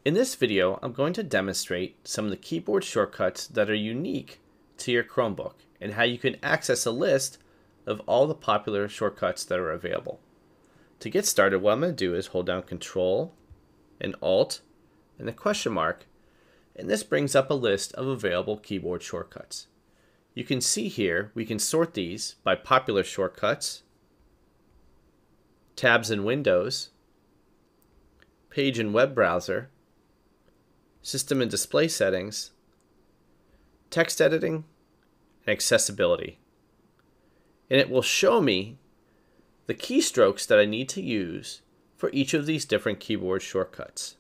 In this video, I'm going to demonstrate some of the keyboard shortcuts that are unique to your Chromebook and how you can access a list of all the popular shortcuts that are available. To get started, what I'm going to do is hold down Control and Alt and the question mark, and this brings up a list of available keyboard shortcuts. You can see here we can sort these by popular shortcuts, tabs in Windows, page and web browser, system and display settings, text editing, and accessibility. And it will show me the keystrokes that I need to use for each of these different keyboard shortcuts.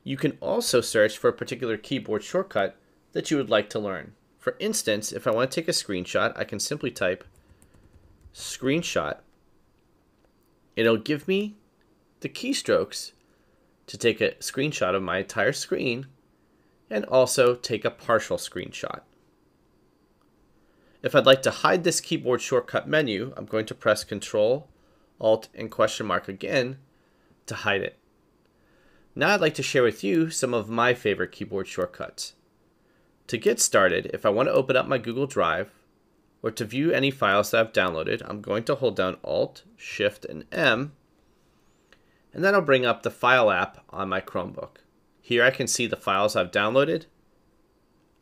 You can also search for a particular keyboard shortcut that you would like to learn. For instance, if I want to take a screenshot, I can simply type screenshot. It'll give me the keystrokes to take a screenshot of my entire screen and also take a partial screenshot. If I'd like to hide this keyboard shortcut menu, I'm going to press Control, Alt, and question mark again to hide it. Now I'd like to share with you some of my favorite keyboard shortcuts. To get started, if I want to open up my Google Drive or to view any files that I've downloaded, I'm going to hold down Alt, Shift, and M, and that'll bring up the File app on my Chromebook. Here I can see the files I've downloaded.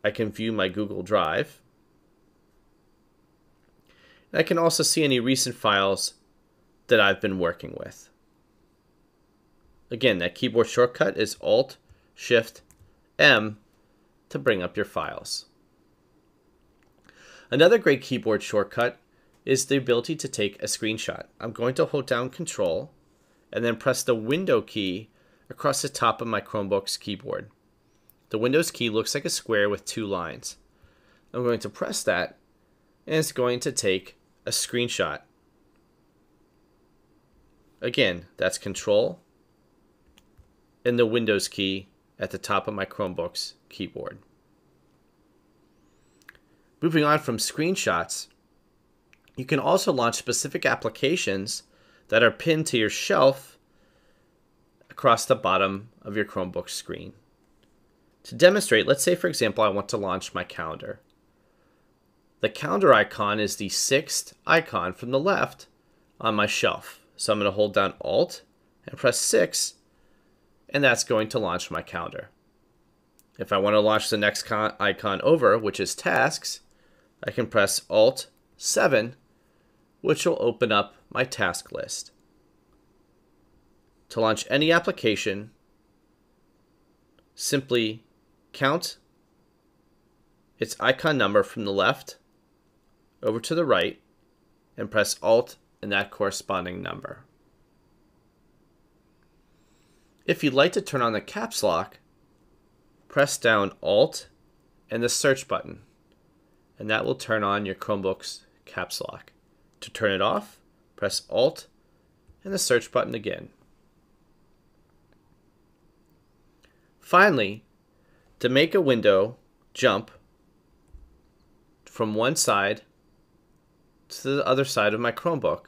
I can view my Google Drive. And I can also see any recent files that I've been working with. Again, that keyboard shortcut is Alt, Shift, M to bring up your files. Another great keyboard shortcut is the ability to take a screenshot. I'm going to hold down Control and then press the Window key across the top of my Chromebook's keyboard. The Windows key looks like a square with two lines. I'm going to press that and it's going to take a screenshot. Again, that's Control and the Windows key at the top of my Chromebook's keyboard. Moving on from screenshots, you can also launch specific applications that are pinned to your shelf across the bottom of your Chromebook screen. To demonstrate, let's say for example I want to launch my calendar. The calendar icon is the sixth icon from the left on my shelf. So I'm going to hold down Alt and press 6, and that's going to launch my calendar. If I want to launch the next icon over, which is Tasks, I can press Alt 7, which will open up my task list. To launch any application, simply count its icon number from the left over to the right and press Alt and that corresponding number. If you'd like to turn on the caps lock, press down Alt and the search button, and that will turn on your Chromebook's caps lock. To turn it off, press Alt and the search button again. Finally, to make a window jump from one side to the other side of my Chromebook,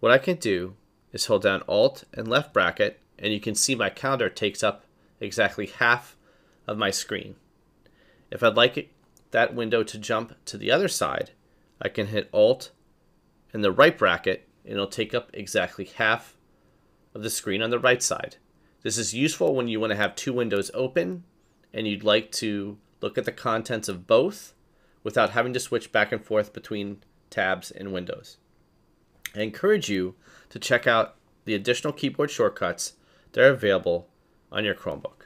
what I can do is hold down Alt and left bracket, and you can see my calendar takes up exactly half of my screen. If I'd like that window to jump to the other side, I can hit Alt and the right bracket, and it'll take up exactly half of the screen on the right side. This is useful when you want to have two windows open and you'd like to look at the contents of both without having to switch back and forth between tabs and windows. I encourage you to check out the additional keyboard shortcuts that are available on your Chromebook.